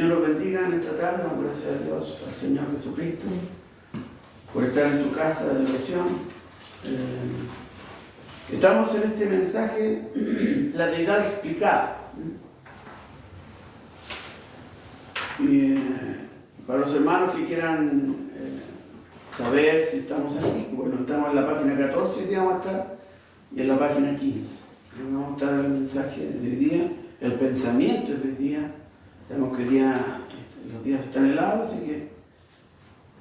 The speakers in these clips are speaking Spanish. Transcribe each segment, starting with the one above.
Señor los bendiga en esta tarde. Damos gracias a Dios, al Señor Jesucristo, por estar en su casa de oración. Estamos en este mensaje, la deidad explicada. Y para los hermanos que quieran saber si estamos aquí, bueno, estamos en la página 14, hoy día vamos a estar, y en la página 15. Vamos a estar el mensaje de hoy día, el pensamiento de hoy día. Sabemos que los días están helados, así que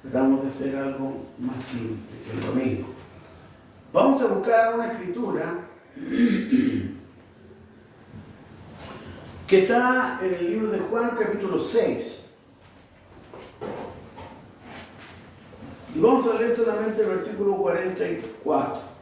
tratamos de hacer algo más simple que el domingo. Vamos a buscar una escritura que está en el libro de Juan, capítulo 6. Y vamos a leer solamente el versículo 44.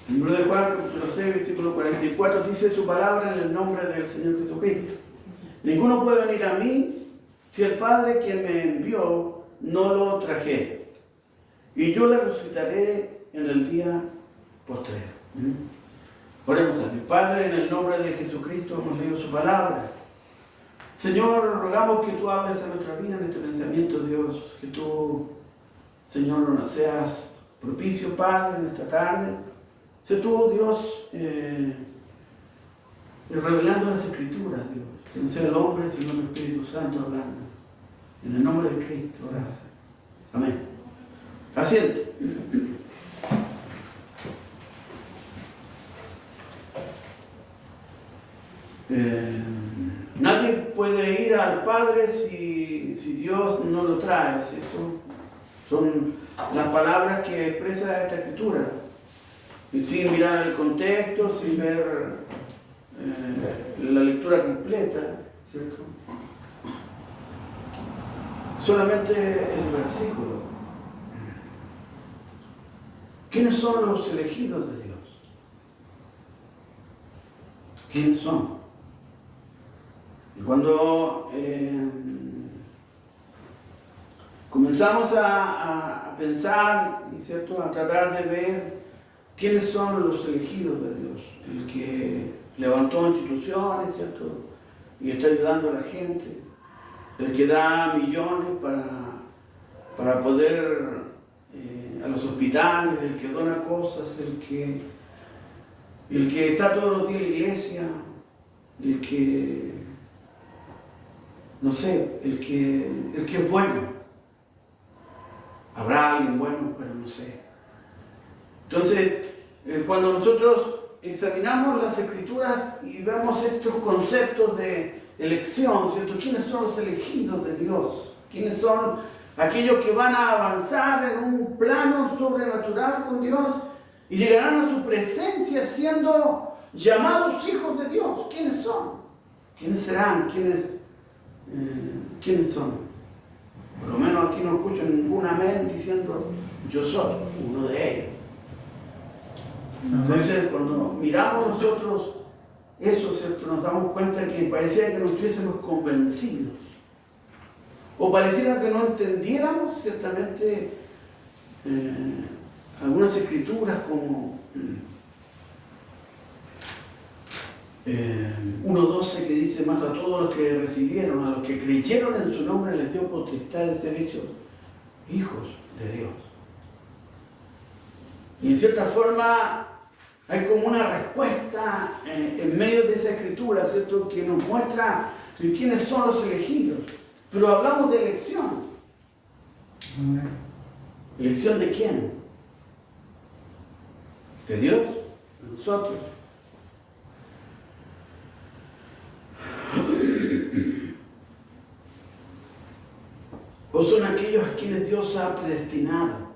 El libro de Juan, capítulo 6, versículo 44, dice su palabra en el nombre del Señor Jesucristo. Ninguno puede venir a mí si el Padre que me envió no lo trajere, y yo le resucitaré en el día postrero. Oremos a Dios. Padre, en el nombre de Jesucristo hemos leído su palabra. Señor, rogamos que tú hables a nuestra vida en este pensamiento, Dios, que tú, Señor, nos seas propicio, Padre, en esta tarde. Sé tú, Dios, revelando las Escrituras, Dios. Que no sea el hombre, sino el Espíritu Santo hablando. En el nombre de Cristo, gracias. Amén. Asiento. Nadie puede ir al Padre si Dios no lo trae, ¿cierto? Son las palabras que expresa esta Escritura. Y sin mirar el contexto, sin ver la lectura completa, ¿cierto? Solamente el versículo. ¿Quiénes son los elegidos de Dios? ¿Quiénes son? Y cuando comenzamos a pensar, ¿cierto?, a tratar de ver quiénes son los elegidos de Dios, el que levantó instituciones, ¿cierto?, y está ayudando a la gente, el que da millones para poder a los hospitales, el que dona cosas, el que está todos los días en la iglesia, el que, no sé, el que es bueno. Habrá alguien bueno, pero no sé. Entonces, cuando nosotros examinamos las Escrituras y vemos estos conceptos de elección, ¿cierto? ¿Quiénes son los elegidos de Dios? ¿Quiénes son aquellos que van a avanzar en un plano sobrenatural con Dios y llegarán a su presencia siendo llamados hijos de Dios? ¿Quiénes son? ¿Quiénes serán? ¿Quiénes son? Por lo menos aquí no escucho ningún amén diciendo yo soy uno de ellos. Entonces, cuando miramos nosotros eso, ¿cierto?, nos damos cuenta que parecía que no estuviésemos convencidos. O pareciera que no entendiéramos ciertamente algunas escrituras como 1:12 que dice: más a todos los que recibieron, a los que creyeron en su nombre les dio potestad de ser hechos hijos de Dios. Y en cierta forma hay como una respuesta en medio de esa escritura, ¿cierto?, que nos muestra quiénes son los elegidos. Pero hablamos de elección. ¿Elección de quién? ¿De Dios? ¿De nosotros? ¿O son aquellos a quienes Dios ha predestinado?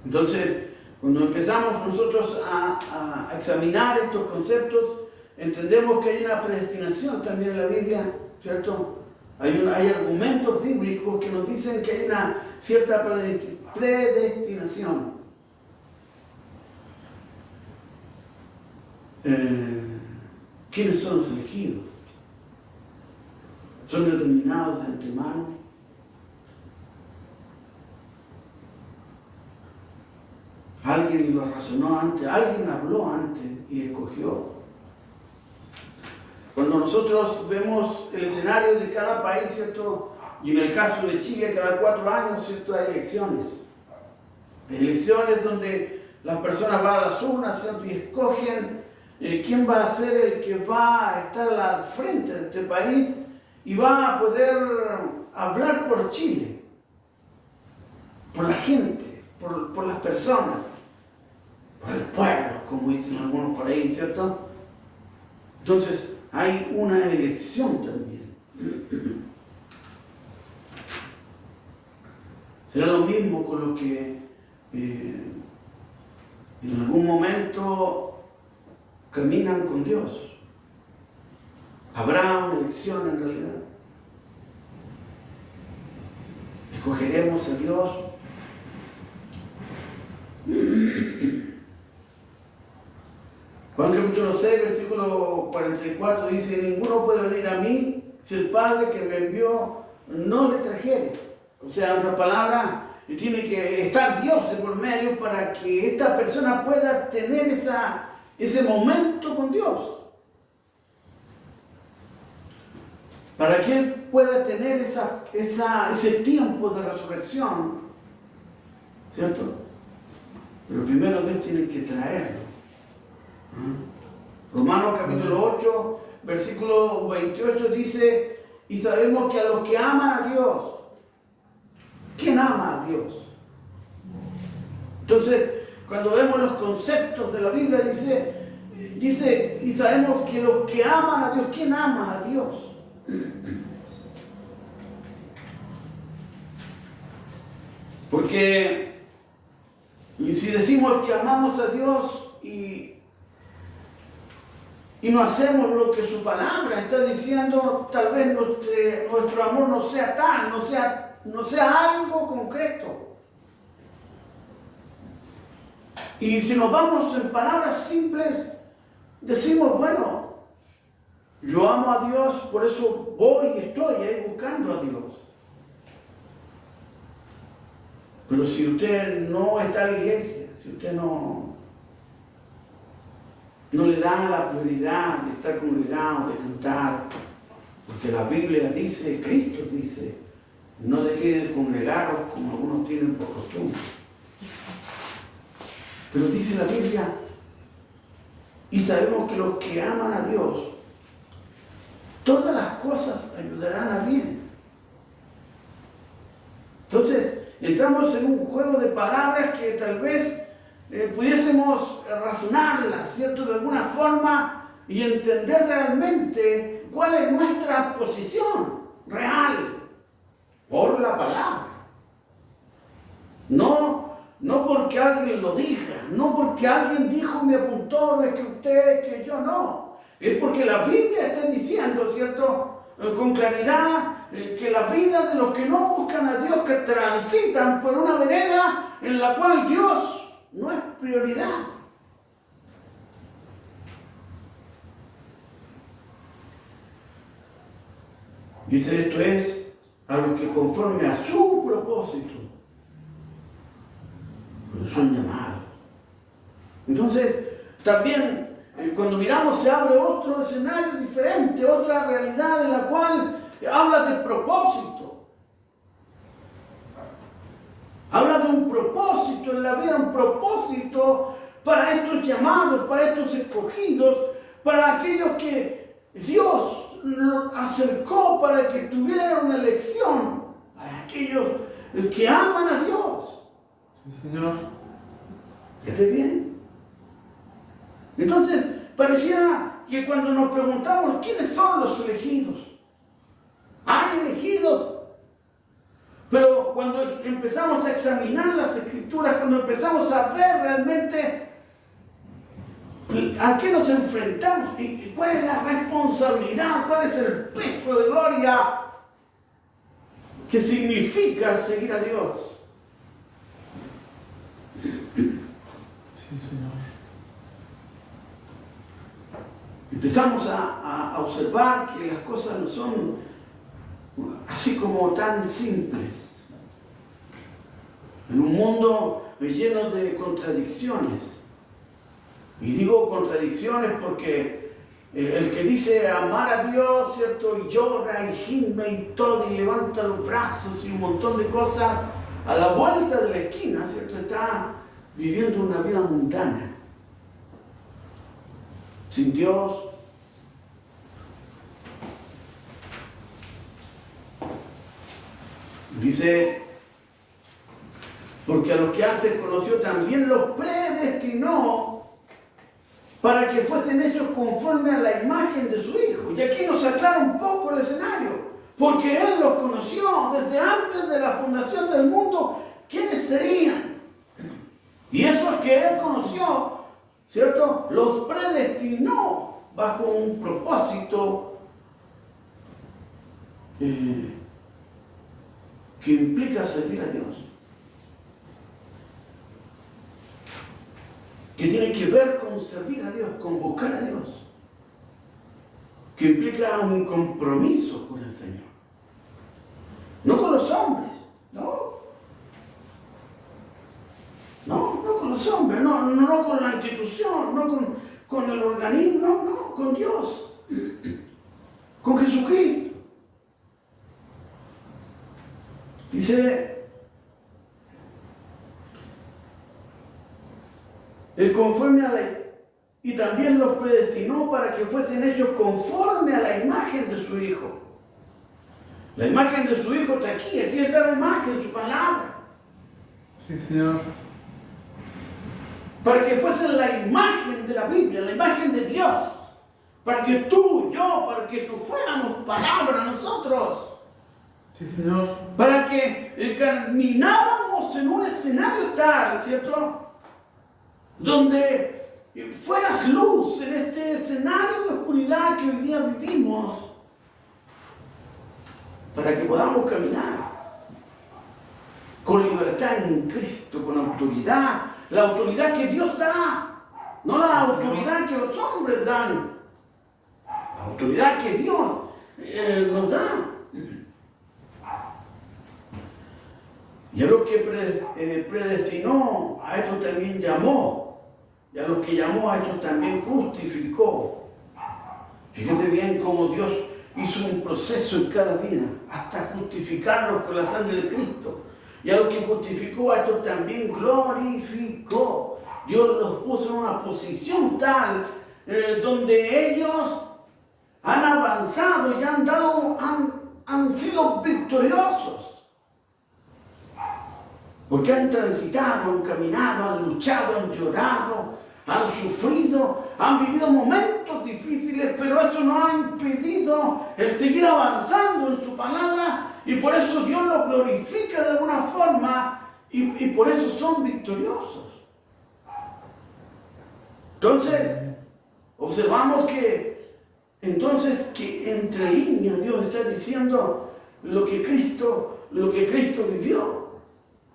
Entonces, cuando empezamos nosotros a examinar estos conceptos, entendemos que hay una predestinación también en la Biblia, ¿cierto? Hay argumentos bíblicos que nos dicen que hay una cierta predestinación. ¿Quiénes son los elegidos? ¿Son determinados de antemano? Alguien lo razonó antes, alguien habló antes y escogió. Cuando nosotros vemos el escenario de cada país, ¿cierto? Y en el caso de Chile, cada 4 años, ¿cierto? Hay elecciones. Hay elecciones donde las personas van a las urnas, ¿cierto? Y escogen quién va a ser el que va a estar al frente de este país y va a poder hablar por Chile, por la gente, por las personas, por el pueblo, como dicen algunos por ahí, ¿cierto? Entonces, hay una elección también. Será lo mismo con lo que en algún momento caminan con Dios. Habrá una elección en realidad. ¿Escogeremos a Dios? Juan capítulo 6, versículo 44 dice: ninguno puede venir a mí si el Padre que me envió no le trajere. O sea, en otras palabras, tiene que estar Dios de por medio para que esta persona pueda tener ese momento con Dios. Para que Él pueda tener ese tiempo de resurrección. ¿Cierto? Pero primero Dios tiene que traerlo. Romanos capítulo 8, versículo 28 dice: y sabemos que a los que aman a Dios, ¿quién ama a Dios? Entonces, cuando vemos los conceptos de la Biblia, dice, y sabemos que los que aman a Dios, ¿quién ama a Dios? Porque si decimos que amamos a Dios y no hacemos lo que su palabra está diciendo, tal vez nuestro amor no sea tal, no sea algo concreto. Y si nos vamos en palabras simples, decimos, bueno, yo amo a Dios, por eso voy y estoy ahí buscando a Dios. Pero si usted no está en la iglesia, si usted no le da la prioridad de estar congregado, de cantar, porque la Biblia dice, Cristo dice, no dejéis de congregaros como algunos tienen por costumbre. Pero dice la Biblia, y sabemos que los que aman a Dios, todas las cosas ayudarán a bien. Entonces, entramos en un juego de palabras que tal vez pudiésemos razonarlas, ¿cierto? De alguna forma y entender realmente cuál es nuestra posición real por la palabra. No porque alguien lo diga, no porque alguien dijo, me apuntó, no es que usted, que yo, no. Es porque la Biblia está diciendo, ¿cierto? Con claridad, que la vida de los que no buscan a Dios, que transitan por una vereda en la cual Dios no es prioridad. Dice, esto es a los que conforme a su propósito, pero son llamados. Entonces, también cuando miramos se abre otro escenario diferente, otra realidad en la cual habla de propósito. Habla de un propósito en la vida, un propósito para estos llamados, para estos escogidos, para aquellos que Dios los acercó para que tuvieran una elección, para aquellos que aman a Dios. Sí, Señor. ¿Está bien? Entonces, pareciera que cuando nos preguntamos quiénes son los elegidos, hay elegidos. Pero cuando empezamos a examinar las Escrituras, cuando empezamos a ver realmente a qué nos enfrentamos y cuál es la responsabilidad, cuál es el peso de gloria que significa seguir a Dios. Sí, Señor. empezamos a observar que las cosas no son así como tan simples. En un mundo lleno de contradicciones. Y digo contradicciones porque el que dice amar a Dios, ¿cierto? Y llora y gime y todo, y levanta los brazos y un montón de cosas, a la vuelta de la esquina, ¿cierto? Está viviendo una vida mundana. Sin Dios. Dice, porque a los que antes conoció también los predestinó para que fuesen hechos conforme a la imagen de su Hijo. Y aquí nos aclara un poco el escenario, porque Él los conoció desde antes de la fundación del mundo, quiénes serían. Y esos que Él conoció, ¿cierto? Los predestinó bajo un propósito que implica servir a Dios. Que tiene que ver con servir a Dios, con buscar a Dios. Que implica un compromiso con el Señor. No con los hombres, no. No con los hombres, no con la institución, no con el organismo, no, con Dios. Con Jesucristo. Dice, conforme a la, y también los predestinó para que fuesen hechos conforme a la imagen de su Hijo. La imagen de su Hijo está aquí está la imagen, su palabra. Sí, Señor. Para que fuesen la imagen de la Biblia, la imagen de Dios. Para que tú, yo, para que tú fuéramos palabra nosotros. Sí, Señor. Para que camináramos en un escenario tal, ¿cierto? Donde fueras luz en este escenario de oscuridad que hoy día vivimos, para que podamos caminar con libertad en Cristo, con autoridad, la autoridad que Dios da, no la autoridad que los hombres dan, la autoridad que Dios nos da. Y a los que predestinó, a estos también llamó. Y a los que llamó, a estos también justificó. Fíjate bien cómo Dios hizo un proceso en cada vida, hasta justificarlos con la sangre de Cristo. Y a los que justificó, a estos también glorificó. Dios los puso en una posición tal donde ellos han avanzado y han sido victoriosos. Porque han transitado, han caminado, han luchado, han llorado, han sufrido, han vivido momentos difíciles, pero eso no ha impedido el seguir avanzando en su palabra, y por eso Dios los glorifica de alguna forma, y por eso son victoriosos. Entonces, observamos que entre líneas Dios está diciendo lo que Cristo vivió.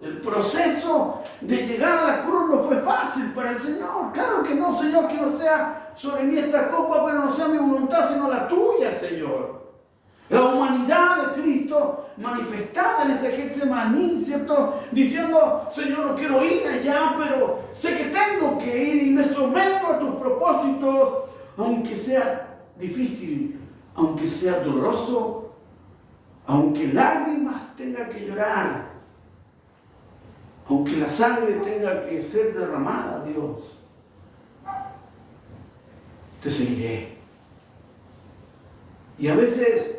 El proceso de llegar a la cruz no fue fácil para el Señor. Claro que no, Señor, que no sea sobre mí esta copa, pero no sea mi voluntad, sino la tuya, Señor. La humanidad de Cristo manifestada en ese Getsemaní, ¿cierto? Diciendo, Señor, no quiero ir allá, pero sé que tengo que ir y me someto a tus propósitos, aunque sea difícil, aunque sea doloroso, aunque lágrimas tenga que llorar. Aunque la sangre tenga que ser derramada, Dios, te seguiré. Y a veces,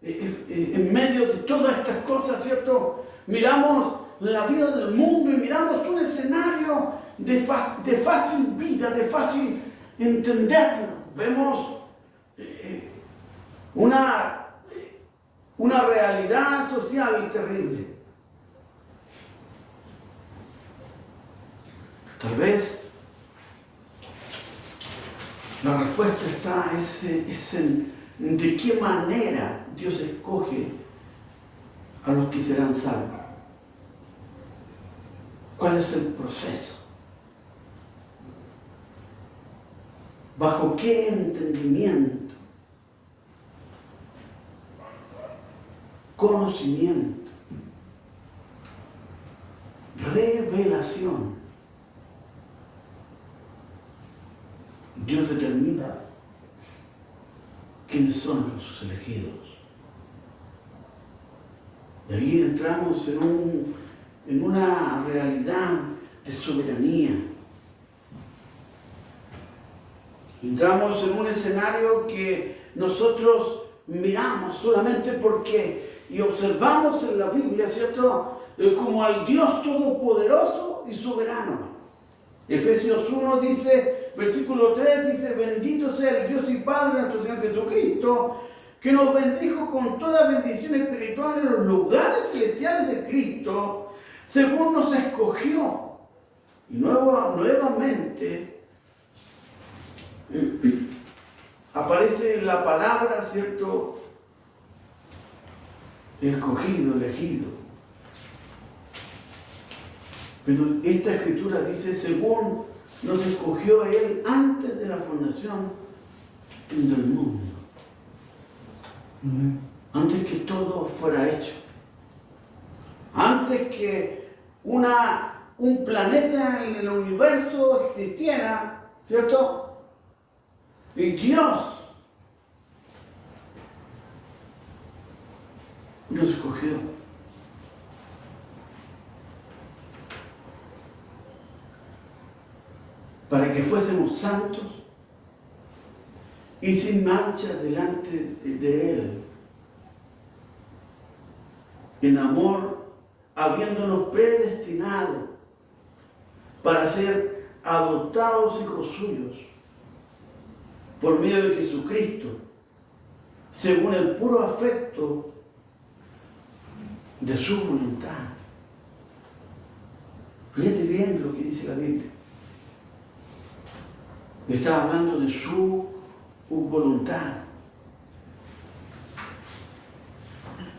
en medio de todas estas cosas, ¿cierto? Miramos la vida del mundo y miramos un escenario de fácil vida, de fácil entenderlo. Vemos una realidad social terrible. Tal vez la respuesta es en de qué manera Dios escoge a los que serán salvos. ¿Cuál es el proceso? ¿Bajo qué entendimiento? Conocimiento. Revelación. Dios determina quiénes son los elegidos. Y ahí entramos en una realidad de soberanía. Entramos en un escenario que nosotros miramos solamente porque y observamos en la Biblia, ¿cierto? Como al Dios todopoderoso y soberano. Efesios 1 dice, versículo 3 dice, bendito sea el Dios y Padre de nuestro Señor Jesucristo, que nos bendijo con toda bendición espiritual en los lugares celestiales de Cristo, según nos escogió. Y nuevamente aparece la palabra, ¿cierto? Escogido, elegido. Pero esta escritura dice, según nos escogió Él antes de la fundación del mundo. Antes que todo fuera hecho. Antes que un planeta en el universo existiera, ¿cierto? Y Dios nos escogió. Para que fuésemos santos y sin mancha delante de Él, en amor, habiéndonos predestinado para ser adoptados hijos suyos por medio de Jesucristo, según el puro afecto de su voluntad. Fíjate bien lo que dice la Biblia. Está hablando de su voluntad.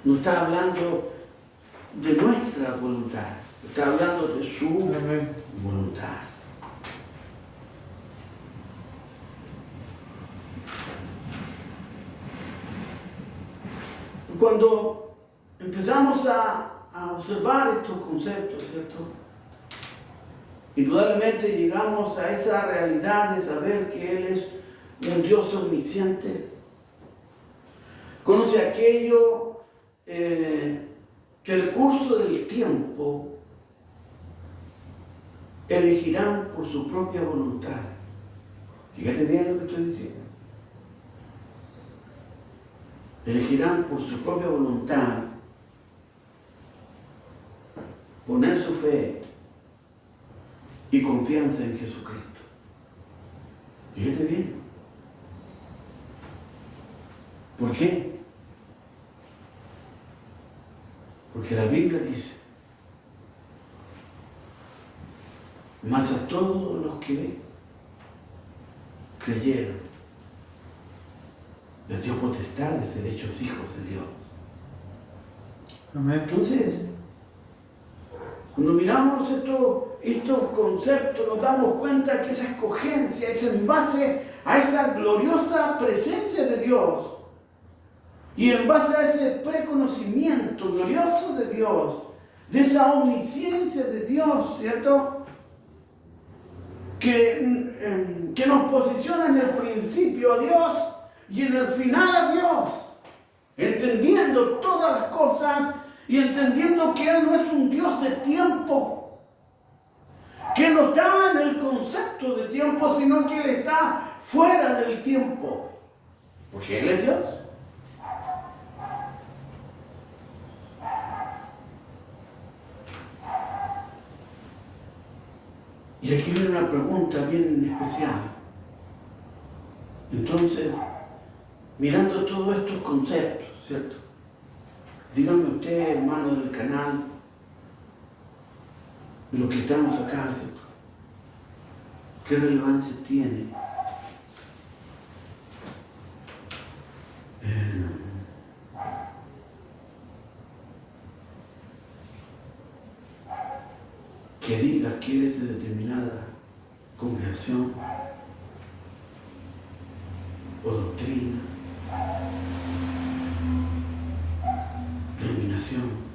No está hablando de nuestra voluntad. Está hablando de su voluntad. Cuando empezamos a observar estos conceptos, ¿cierto? Indudablemente llegamos a esa realidad de saber que Él es un Dios omnisciente. Conoce aquello que el curso del tiempo elegirán por su propia voluntad. Fíjate bien lo que estoy diciendo. Elegirán por su propia voluntad poner su fe y confianza en Jesucristo. Fíjate bien. ¿Por qué? Porque la Biblia dice, mas a todos los que creyeron, les dio potestad de ser hechos hijos de Dios. Amén. Entonces, cuando miramos estos conceptos, nos damos cuenta que esa escogencia es en base a esa gloriosa presencia de Dios y en base a ese preconocimiento glorioso de Dios, de esa omnisciencia de Dios, ¿cierto? Que nos posiciona en el principio a Dios y en el final a Dios, entendiendo todas las cosas y entendiendo que Él no es un Dios de tiempo, que no está en el concepto de tiempo, sino que Él está fuera del tiempo, porque Él es Dios. Y aquí viene una pregunta bien especial. Entonces, mirando todos estos conceptos, ¿cierto? Dígame usted, hermano del canal, de lo que estamos acá, ¿cierto? ¿Qué relevancia tiene que digas que eres de determinada congregación salvación.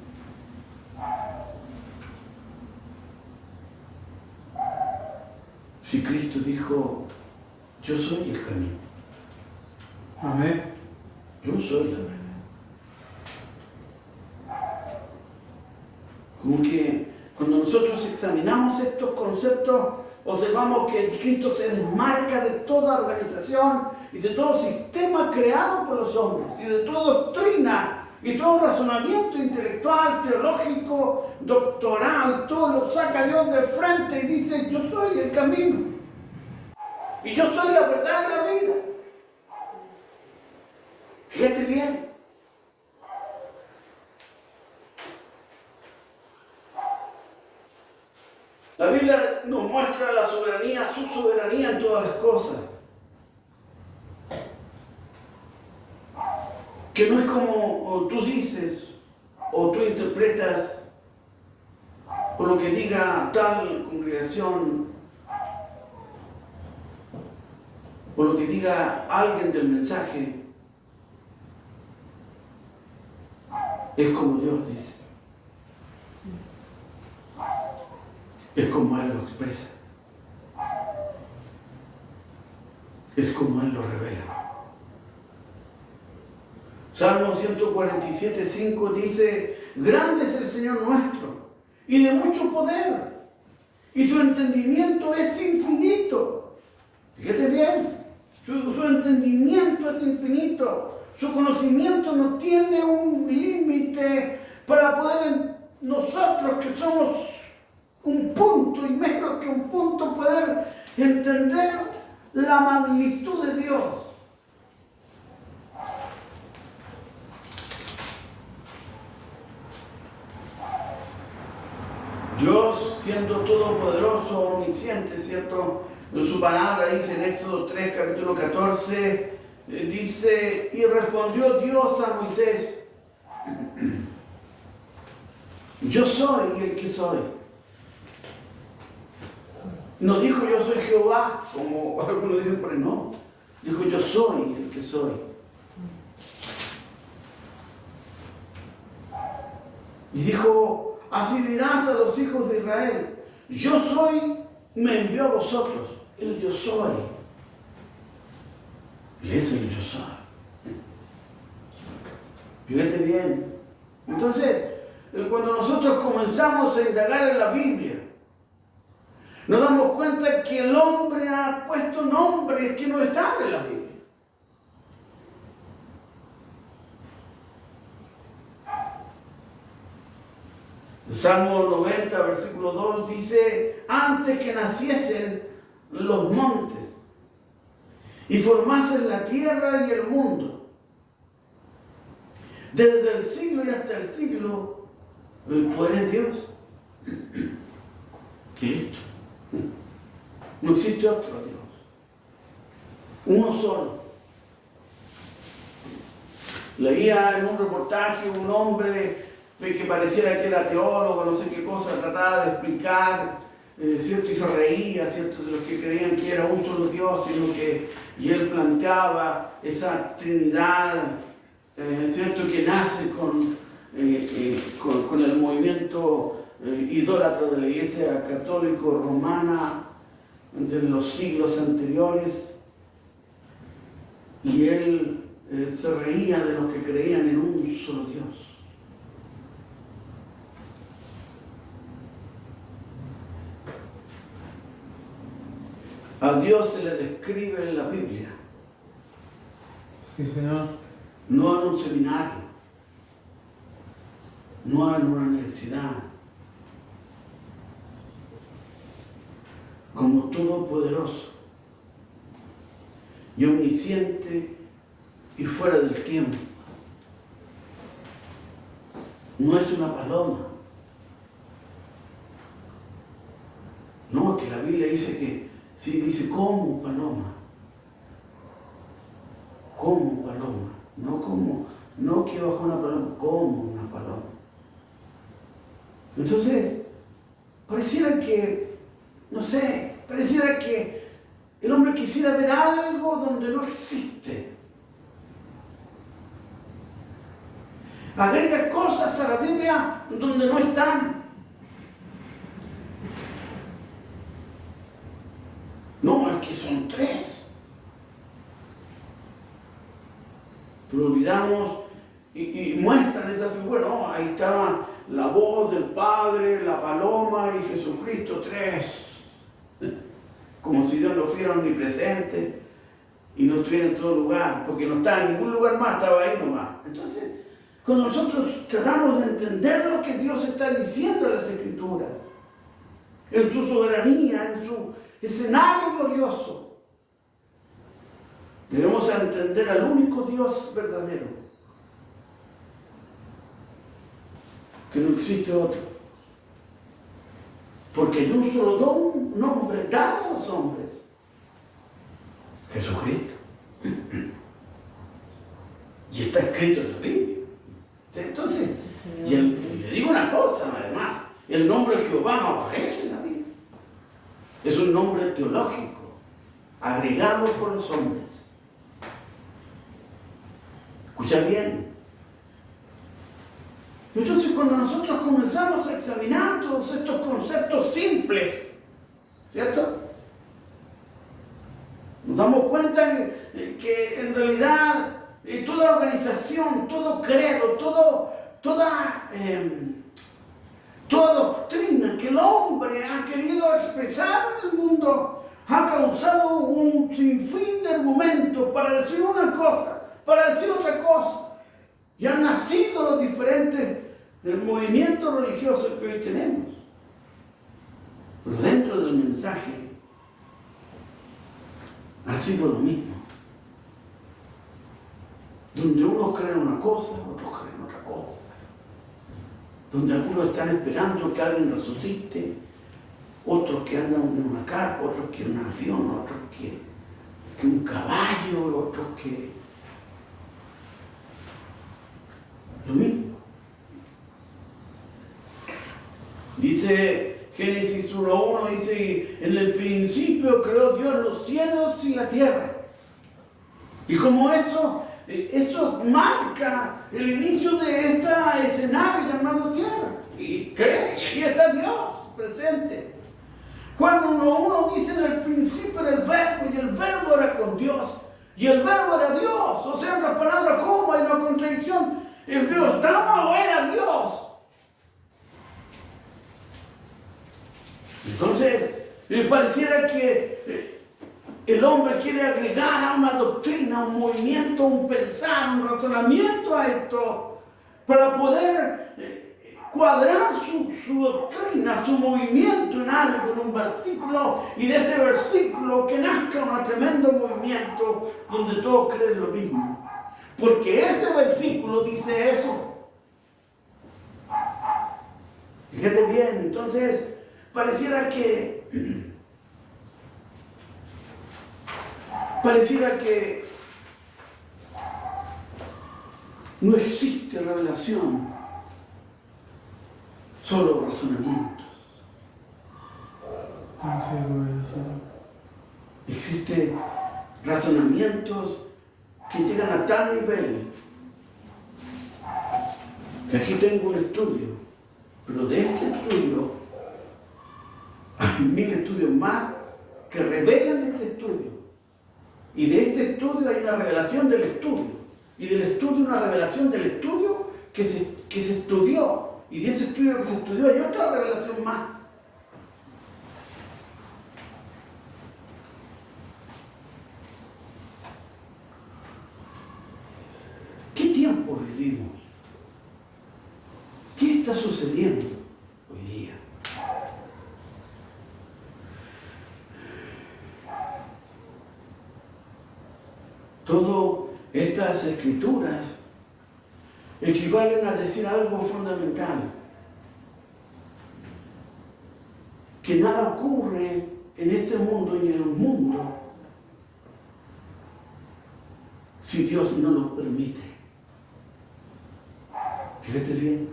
Si Cristo dijo, yo soy el camino. Amén. Yo soy la verdad. Como que cuando nosotros examinamos estos conceptos, observamos que Cristo se desmarca de toda organización y de todo sistema creado por los hombres, y de toda doctrina, y todo razonamiento intelectual, teológico, doctoral, todo lo saca Dios del frente y dice, yo soy el camino, y yo soy la verdad y la vida. Fíjate bien. La Biblia nos muestra la soberanía, su soberanía en todas las cosas. Que no es como tú dices o tú interpretas o lo que diga tal congregación o lo que diga alguien del mensaje. Es como Dios dice. Es como Él lo expresa. Es como Él lo revela. Salmo 147, 5 dice, grande es el Señor nuestro y de mucho poder, y su entendimiento es infinito. Fíjate bien, su entendimiento es infinito, su conocimiento no tiene un límite para poder nosotros que somos un punto y menos que un punto poder entender la magnitud de Dios. Dios, siendo todopoderoso, omnisciente, ¿cierto? Su palabra dice en Éxodo 3, capítulo 14, dice, y respondió Dios a Moisés, yo soy el que soy. No dijo yo soy Jehová, como algunos dicen, pero no. Dijo yo soy el que soy. Y dijo, así dirás a los hijos de Israel, yo soy, me envió a vosotros, el yo soy. Él es el yo soy. Fíjate bien. Entonces, cuando nosotros comenzamos a indagar en la Biblia, nos damos cuenta que el hombre ha puesto nombres que no están en la Biblia. El Salmo 90, versículo 2 dice, antes que naciesen los montes y formasen la tierra y el mundo, desde el siglo y hasta el siglo, tú eres Dios. Y listo. No existe otro Dios. Uno solo. Leía en un reportaje un hombre que pareciera que era teólogo, no sé qué cosa, trataba de explicar, ¿cierto? Y se reía, ¿cierto? De los que creían que era un solo Dios, y él planteaba esa Trinidad, ¿cierto? Que nace con el movimiento idólatra de la Iglesia Católico Romana de los siglos anteriores, y él se reía de los que creían en un solo Dios. A Dios se le describe en la Biblia. Sí, Señor. No en un seminario, no en una universidad, como todopoderoso y omnisciente y fuera del tiempo. No es una paloma. No, que la Biblia dice que, sí, dice como paloma. Como paloma. No que bajo una paloma, como una paloma. Entonces, pareciera que, no sé, pareciera que el hombre quisiera ver algo donde no existe. Agrega cosas a la Biblia donde no están. No, es que son 3. Pero olvidamos y muestran esa figura. No, ahí estaba la voz del Padre, la paloma y Jesucristo, 3. Como si Dios lo fuera omnipresente y no estuviera en todo lugar, porque no estaba en ningún lugar más, estaba ahí nomás. Entonces, cuando nosotros tratamos de entender lo que Dios está diciendo en las Escrituras, en su soberanía, en su escenario glorioso, debemos entender al único Dios verdadero, que no existe otro, porque hay un solo nombre dado a los hombres: Jesucristo. Y está escrito en la Biblia. Entonces, le digo una cosa además, el nombre de Jehová no aparece en la Biblia. Es un nombre teológico, agregado por los hombres. Escucha bien. Entonces, cuando nosotros comenzamos a examinar todos estos conceptos simples, ¿cierto?, nos damos cuenta que en realidad toda organización, todo credo, toda doctrina que el hombre ha querido expresar en el mundo ha causado un sinfín de argumentos para decir una cosa, para decir otra cosa. Y han nacido los diferentes movimientos religiosos que hoy tenemos. Pero dentro del mensaje ha sido lo mismo. Donde unos creen una cosa, otros creen otra cosa. Donde algunos están esperando que alguien resucite, otros que andan en una carpa, otros que en un avión, otros que un caballo, otros que... Lo mismo. Dice Génesis 1:1, dice: en el principio creó Dios los cielos y la tierra. Y como eso marca el inicio de este escenario llamado tierra. Y ahí está Dios presente. Juan 1:1 dice: en el principio era el verbo, y el verbo era con Dios, y el verbo era Dios. O sea, en otras palabras, ¿cómo hay una contradicción? ¿El Dios estaba o era Dios? Entonces, pareciera que el hombre quiere agregar a una doctrina, un movimiento, un pensar, un razonamiento a esto, para poder cuadrar su doctrina, su movimiento en algo, en un versículo, y de ese versículo que nazca un tremendo movimiento donde todos creen lo mismo. Porque este versículo dice eso. Fíjate bien, entonces pareciera que no existe revelación, solo razonamientos. Existen razonamientos que llegan a tal nivel que aquí tengo un estudio, pero de este estudio hay 1000 estudios más que revelan este estudio. Y de este estudio hay una revelación del estudio. Y del estudio una revelación del estudio que se estudió. Y de ese estudio que se estudió hay otra revelación más. ¿Qué tiempo vivimos? ¿Qué está sucediendo hoy día? Todas estas escrituras equivalen a decir algo fundamental: que nada ocurre en este mundo y en el mundo si Dios no lo permite. Fíjate bien,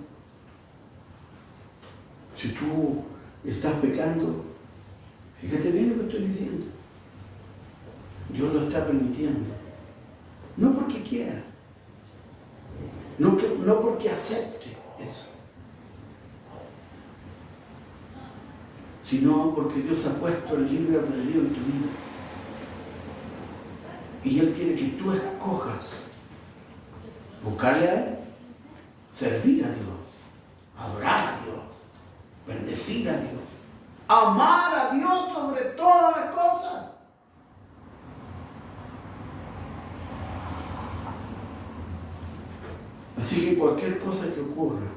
si tú estás pecando, fíjate bien lo que estoy diciendo. Dios lo está permitiendo. No porque quiera, No porque acepte eso, sino porque Dios ha puesto el libre albedrío en tu vida. Y Él quiere que tú escojas buscarle a Él, servir a Dios, adorar a Dios, bendecir a Dios, amar a Dios sobre todas las cosas. Así que cualquier cosa que ocurra,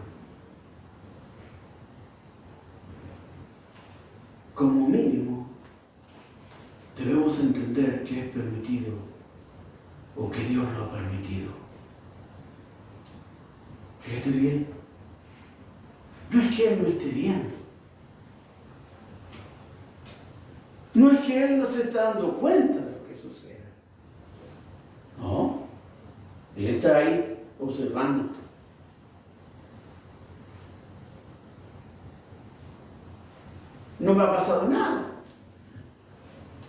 como mínimo, debemos entender que es permitido o que Dios lo ha permitido. Fíjate bien, no es que Él no esté bien, no es que Él no se está dando cuenta de lo que sucede. No, Él está ahí observándote. No me ha pasado nada.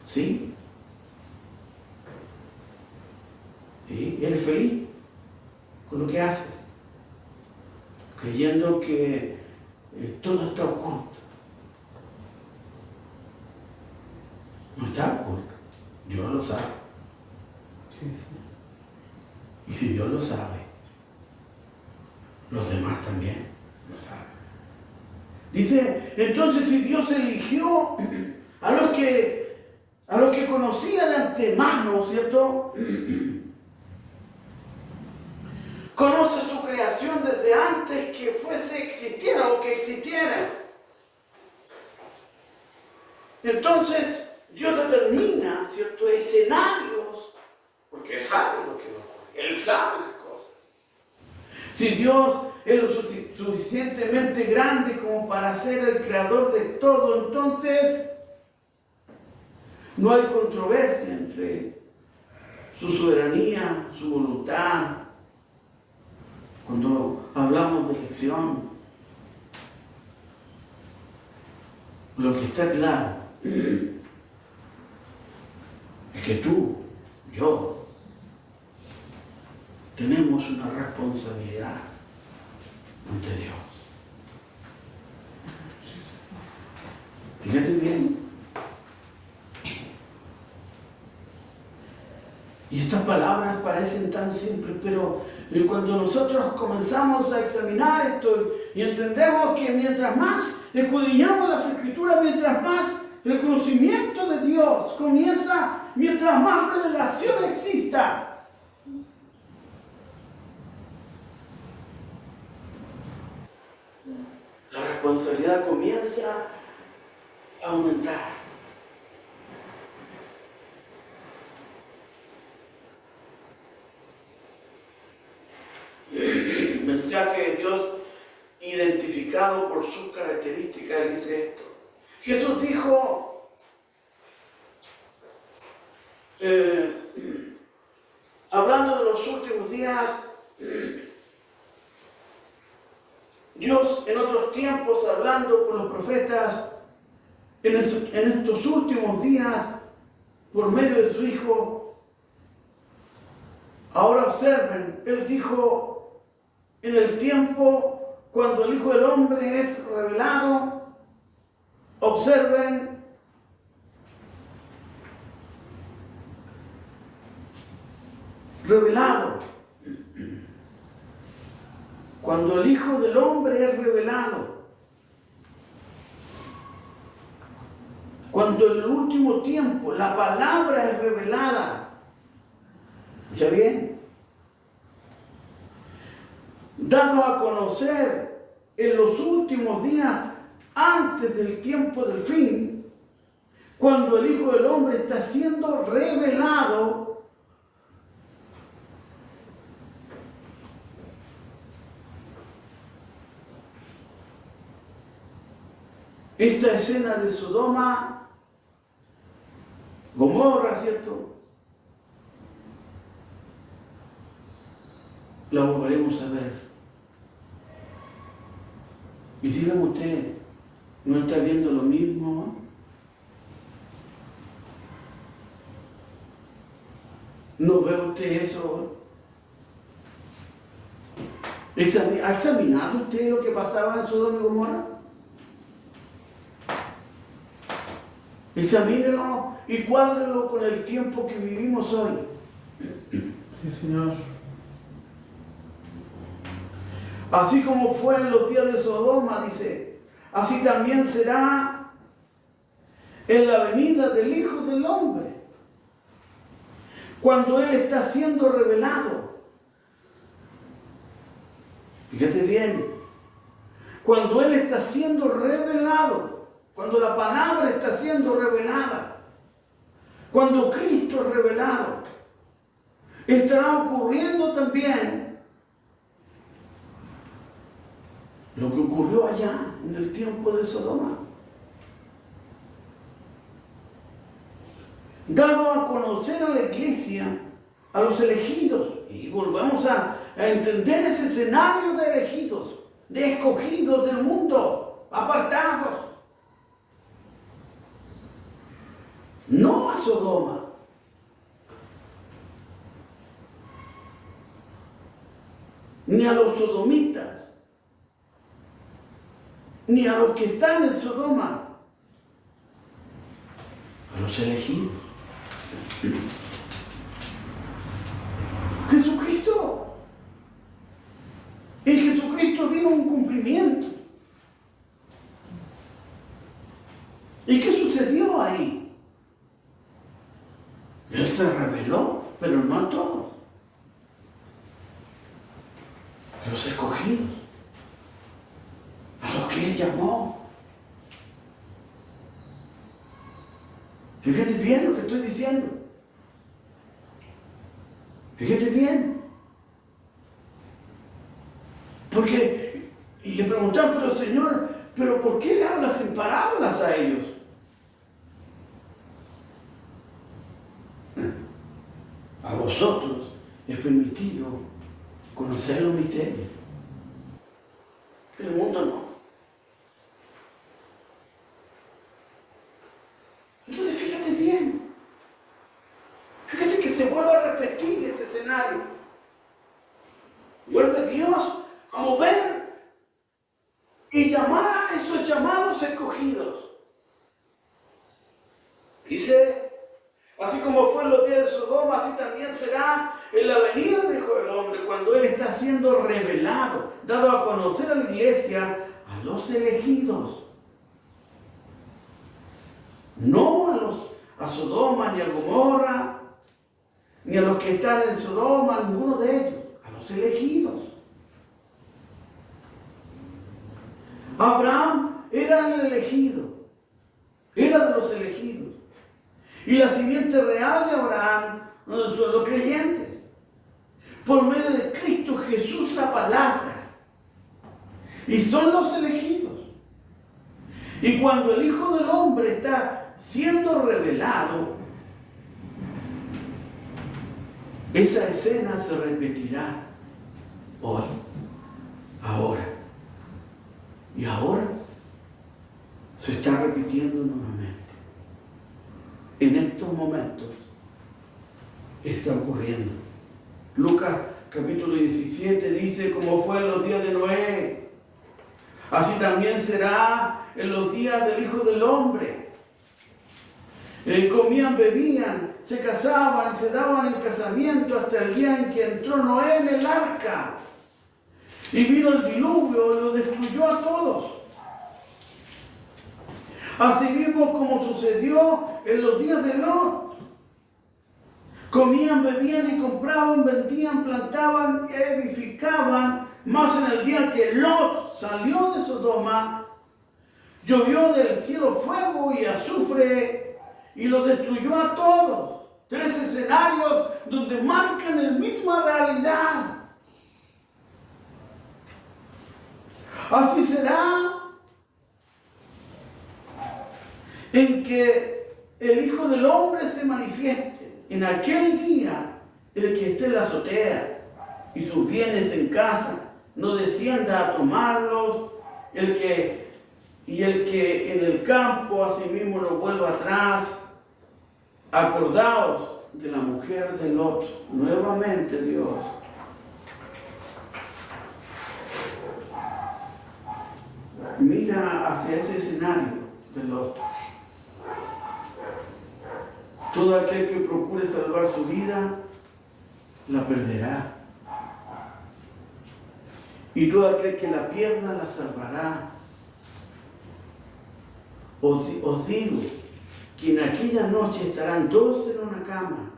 ¿Sí? ¿Sí? Eres feliz con lo que haces, creyendo que todo está oculto. No está oculto. Dios lo sabe. Sí, sí. Y si Dios lo sabe, los demás también lo saben. Dice, entonces si Dios eligió a los que conocía de antemano, ¿cierto? Conoce su creación desde antes que existiera o que existiera. Entonces, Dios determina, ¿cierto?, escenarios, porque Él sabe lo que va a ocurrir, Él sabe las cosas. Si Dios es lo suficientemente grande como para ser el creador de todo, entonces no hay controversia entre su soberanía, su voluntad. Cuando hablamos de elección, lo que está claro es que tú, yo, tenemos una responsabilidad ante Dios. Fíjate bien. Y estas palabras parecen tan simples, pero cuando nosotros comenzamos a examinar esto y entendemos que mientras más escudriñamos las Escrituras, mientras más el conocimiento de Dios comienza, mientras más revelación exista, la responsabilidad comienza a aumentar. El mensaje de Dios identificado por sus características dice esto. Jesús dijo, hablando de los últimos días, Dios en otros tiempos, hablando por los profetas, en estos últimos días, por medio de su Hijo, ahora observen, Él dijo, en el tiempo cuando el Hijo del Hombre es revelado, observen, revelado. Cuando el Hijo del Hombre es revelado, cuando en el último tiempo la palabra es revelada, ¿escucha bien? Dado a conocer en los últimos días, antes del tiempo del fin, cuando el Hijo del Hombre está siendo revelado, esta escena de Sodoma, Gomorra, ¿cierto?, la volveremos a ver. Y dígame usted, ¿no está viendo lo mismo? ¿No ve usted eso? ¿Ha examinado usted lo que pasaba en Sodoma y Gomorra? Examínelo y cuádrelo con el tiempo que vivimos hoy. Sí, Señor. Así como fue en los días de Sodoma, dice, así también será en la venida del Hijo del Hombre, cuando Él está siendo revelado. Fíjate bien, cuando Él está siendo revelado, cuando la palabra está siendo revelada, cuando Cristo es revelado, estará ocurriendo también lo que ocurrió allá en el tiempo de Sodoma. Dado a conocer a la iglesia, a los elegidos, y volvamos a entender ese escenario de elegidos, de escogidos del mundo, apartados. No a Sodoma, ni a los sodomitas, ni a los que están en Sodoma, a los elegidos. Jesucristo. En Jesucristo vino un cumplimiento. ¿Y qué sucedió ahí? Él se reveló, pero no a todos. A los escogidos. A los que Él llamó. Fíjate bien lo que estoy diciendo. Fíjate bien. Porque le preguntaron, pero Señor, ¿pero por qué le hablas en parábolas a ellos? A vosotros es permitido conocer los misterios. El mundo no. Entonces fíjate bien. Fíjate que se vuelve a repetir este escenario. Vuelve Dios a mover y llamar a esos llamados escogidos. Dice, así como fue en los días de Sodoma, así también será en la venida del Hijo del Hombre, cuando Él está siendo revelado, dado a conocer a la iglesia, a los elegidos. No a Sodoma, ni a Gomorra, ni a los que están en Sodoma, ninguno de ellos, a los elegidos. Abraham era el elegido, era de los elegidos. Y la simiente real de Abraham son los creyentes. Por medio de Cristo Jesús la palabra. Y son los elegidos. Y cuando el Hijo del Hombre está siendo revelado, esa escena se repetirá hoy, ahora. Y ahora se está repitiendo nuevamente. En estos momentos está ocurriendo. Lucas capítulo 17 dice, como fue en los días de Noé, así también será en los días del Hijo del Hombre. Comían, bebían, se casaban, se daban el casamiento hasta el día en que entró Noé en el arca. Y vino el diluvio y lo destruyó a todos. Así mismo como sucedió en los días de Lot. Comían, bebían y compraban, vendían, plantaban, edificaban. Mas en el día que Lot salió de Sodoma, llovió del cielo fuego y azufre y lo destruyó a todos. Tres escenarios donde marcan la misma realidad. Así será en que el Hijo del Hombre se manifieste. En aquel día, el que esté en la azotea y sus bienes en casa no descienda a tomarlos, el que en el campo asimismo no vuelva atrás. Acordaos de la mujer de Lot. Nuevamente Dios mira hacia ese escenario del otro. Todo aquel que procure salvar su vida, la perderá. Y todo aquel que la pierda, la salvará. Os digo que en aquella noche estarán dos en una cama.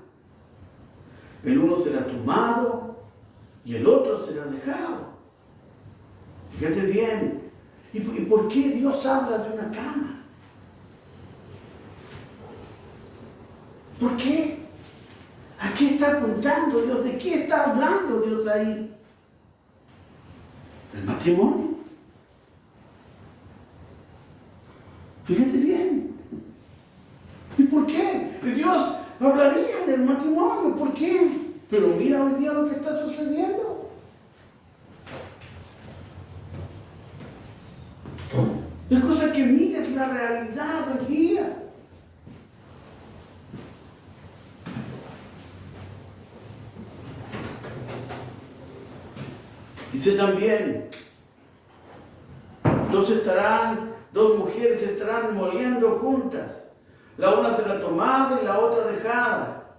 El uno será tomado y el otro será dejado. Fíjate bien. ¿Y por qué Dios habla de una cama? ¿Por qué? ¿A qué está apuntando Dios? ¿De qué está hablando Dios ahí? ¿Del matrimonio? Fíjate bien. ¿Y por qué? Dios hablaría del matrimonio. ¿Por qué? Pero mira hoy día lo que está sucediendo. Es cosa que mires la realidad hoy día. Dice también, dos mujeres estarán moliendo juntas. La una será tomada y la otra dejada.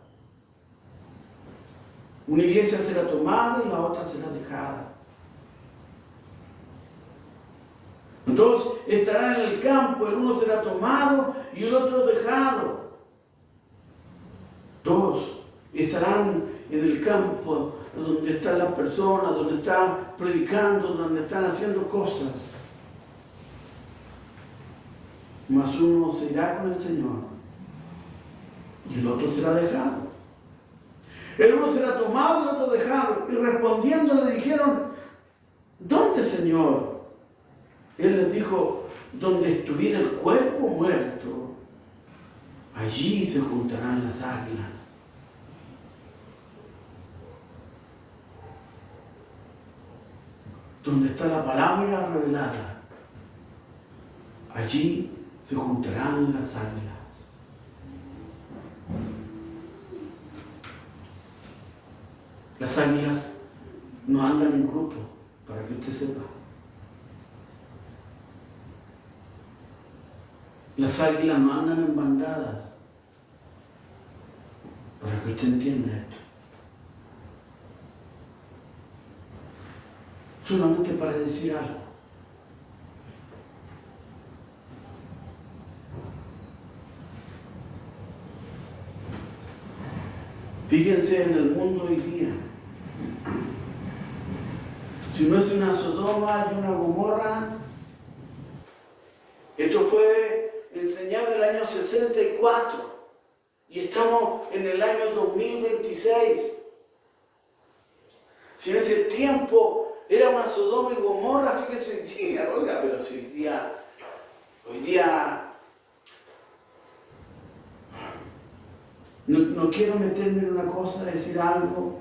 Una iglesia será tomada y la otra será dejada. Dos estarán en el campo, el uno será tomado y el otro dejado. Dos estarán en el campo donde están las personas, donde están predicando, donde están haciendo cosas. Mas uno se irá con el Señor y el otro será dejado. El uno será tomado y el otro dejado. Y respondiendo le dijeron, ¿dónde, Señor? Él les dijo, donde estuviera el cuerpo muerto, allí se juntarán las águilas. Donde está la palabra revelada, allí se juntarán las águilas. Las águilas no andan en grupo, para que usted sepa. Las águilas no andan en bandadas, para que usted entienda esto. Solamente para decir algo. Fíjense en el mundo hoy día. Si no es una Sodoma y una Gomorra, esto fue enseñado en el año 64 y estamos en el año 2026. Si en ese tiempo era una Sodoma y Gomorra, fíjese hoy día, oiga, pero si hoy día no quiero meterme en una cosa, decir algo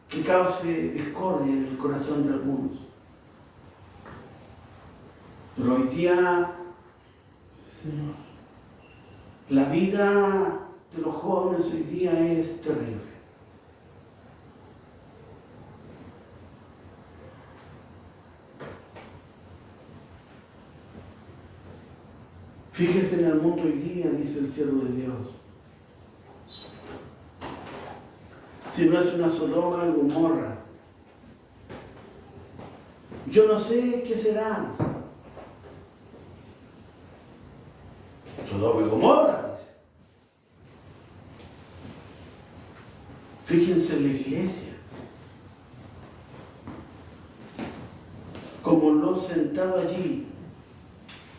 que cause discordia en el corazón de algunos. Pero hoy día, Señor, la vida de los jóvenes hoy día es terrible. Fíjense en el mundo hoy día, dice el siervo de Dios. Si no es una Sodoma y Gomorra, yo no sé qué será. Sodoma y Gomorra, dice. Fíjense en la iglesia. Como los sentado allí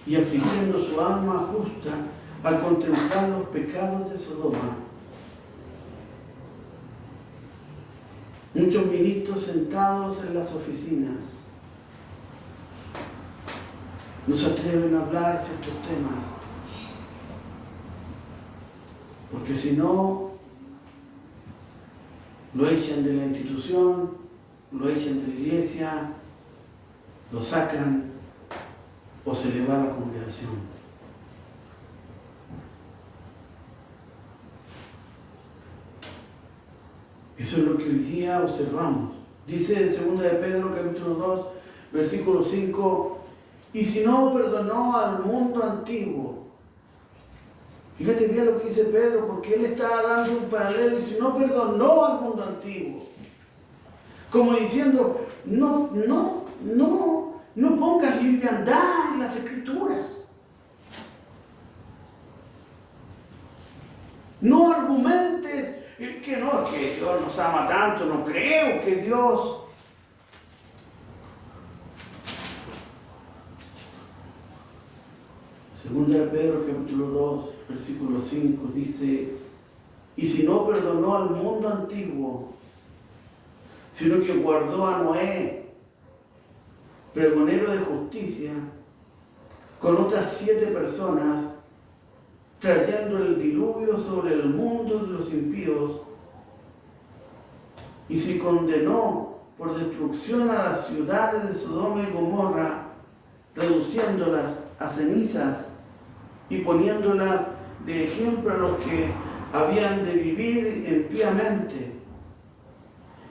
y afligiendo su alma justa al contemplar los pecados de Sodoma. Muchos ministros sentados en las oficinas no se atreven a hablar ciertos temas, porque si no, lo echan de la institución, lo echan de la iglesia, lo sacan o se le va a la congregación. Eso es lo que hoy día observamos. Dice en 2 de Pedro, capítulo 2, versículo 5, Y si no perdonó al mundo antiguo, fíjate bien lo que dice Pedro, porque él está dando un paralelo, y si no perdonó al mundo antiguo, como diciendo, no pongas liviandad en las Escrituras. No argumentes que no, que Dios nos ama tanto, no creo que Dios... Segunda de Pedro, capítulo 2, versículo 5, dice, y si no perdonó al mundo antiguo, sino que guardó a Noé, pregonero de justicia, con otras 7 personas, trayendo el diluvio sobre el mundo de los impíos, y si condenó por destrucción a las ciudades de Sodoma y Gomorra, reduciéndolas a cenizas y poniéndolas de ejemplo a los que habían de vivir impíamente,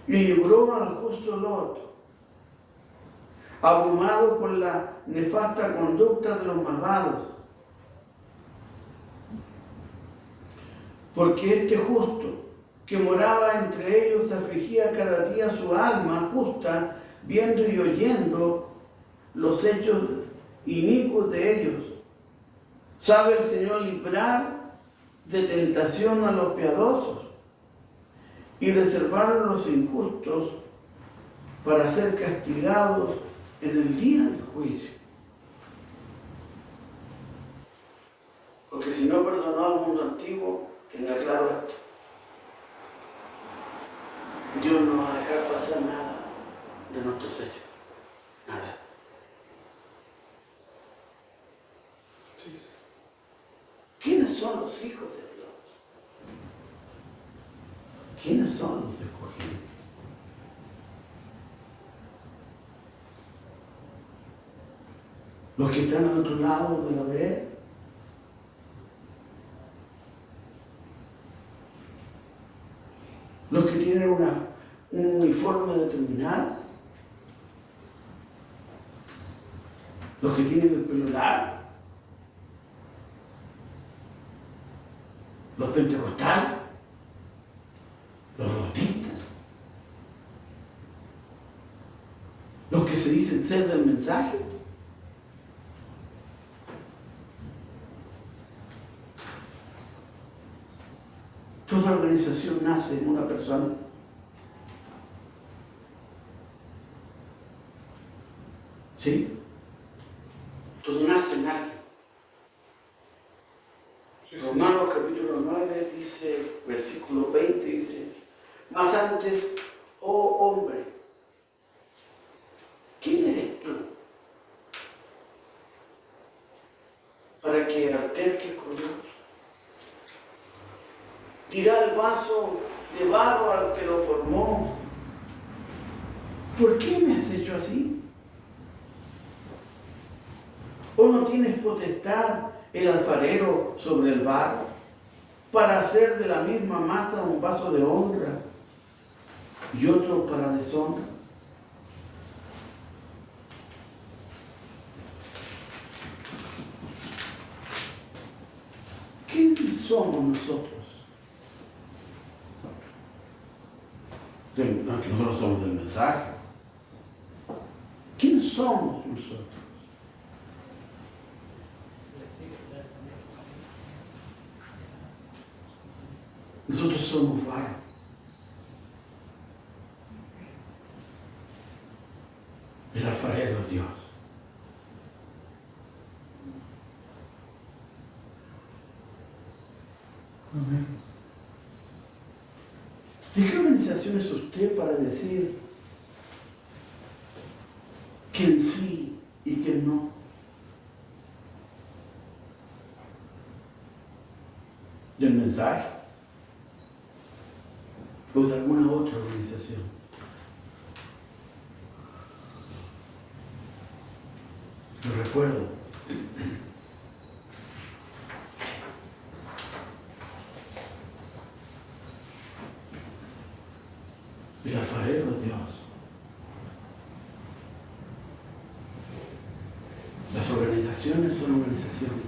y libró al justo Lot, abrumado por la nefasta conducta de los malvados. Porque este justo, que moraba entre ellos, afligía cada día su alma justa, viendo y oyendo los hechos inicuos de ellos. ¿Sabe el Señor librar de tentación a los piadosos y reservar a los injustos para ser castigados en el día del juicio? Porque si no perdonó al mundo antiguo, tenga claro esto: Dios no va a dejar pasar nada de nuestros hechos. Nada. ¿Quiénes son los hijos de Dios? ¿Quiénes son los escogidos? Los que están al otro lado de la vereda. Los que tienen un uniforme determinado. Los que tienen el pelo largo. Los pentecostales. Los bautistas. Los que se dicen ser del mensaje. Toda organización nace en una persona. ¿Sí? Todo nace en alguien. Romanos capítulo 9 dice, versículo 20 dice, mas antes, oh hombre, ¿quién eres tú para que alterques con Dios? Dirá el vaso de barro al que lo formó, ¿por qué me has hecho así? ¿O no tienes potestad el alfarero sobre el barro para hacer de la misma masa un vaso de honra y otro para deshonra? ¿Quiénes somos nosotros? No, que nosotros somos del mensaje. ¿Quiénes somos nosotros? Nosotros somos barro. El alfarero es Dios. Amén. ¿De qué organización es usted para decir quién sí y quién no? ¿Del mensaje? ¿O de alguna otra organización? Lo recuerdo. El alfarero es Dios. Organizaciones son organizaciones.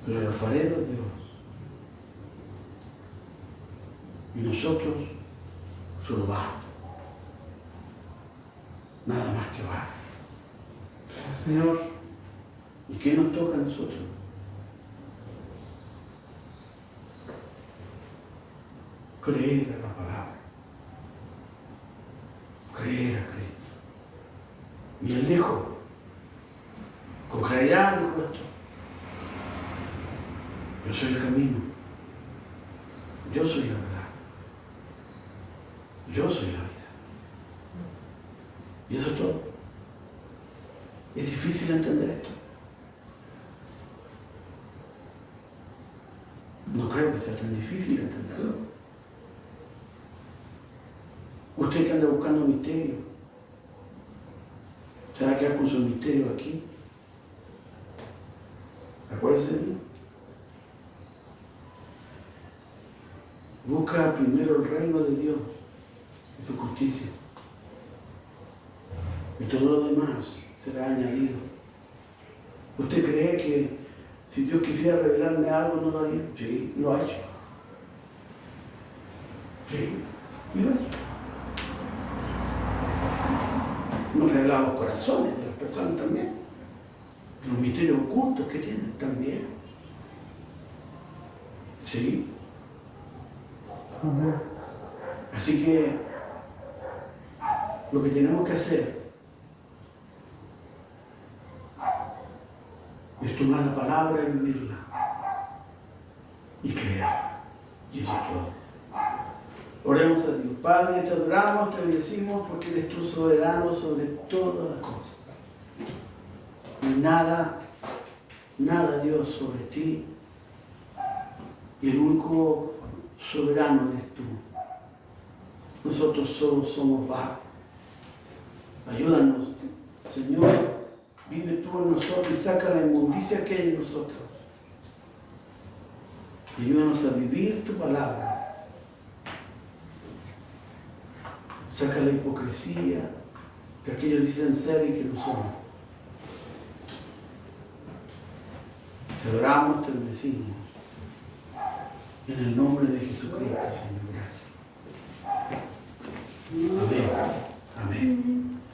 Pero el alfarero es Dios. Y nosotros solo vamos. Nada más que va. Señor. ¿Y qué nos toca a nosotros? Creer a la palabra. Creer a Cristo. Y Él dijo, con claridad dijo esto: yo soy el camino, yo soy la verdad, yo soy la vida. Y eso es todo. Es difícil entender esto. No creo que sea tan difícil entenderlo. Usted que anda buscando misterio, ¿se va a quedar con su misterio aquí? Acuérdese de mí. Busca primero el reino de Dios y su justicia. Y todo lo demás será añadido. ¿Usted cree que si Dios quisiera revelarme algo no lo haría? Sí, lo ha hecho. Sí, y lo ha hecho. Nos revela los corazones de las personas también. Los misterios ocultos que tienen también. Sí. Amén. Así que lo que tenemos que hacer es tomar la palabra y vivirla y creer. Y eso es todo. Oremos a Dios. Padre, te adoramos, te bendecimos porque eres tú soberano sobre todas las cosas. No hay nada, Dios, sobre ti. Y el único soberano eres tú. Nosotros solo somos vagos. Ayúdanos, Señor, vive tú en nosotros y saca la inmundicia que hay en nosotros. Y ayúdanos a vivir tu palabra. Saca la hipocresía que aquellos dicen ser y que no son. Te adoramos, te bendecimos. En el nombre de Jesucristo, Señor, gracias. Amén. Amén.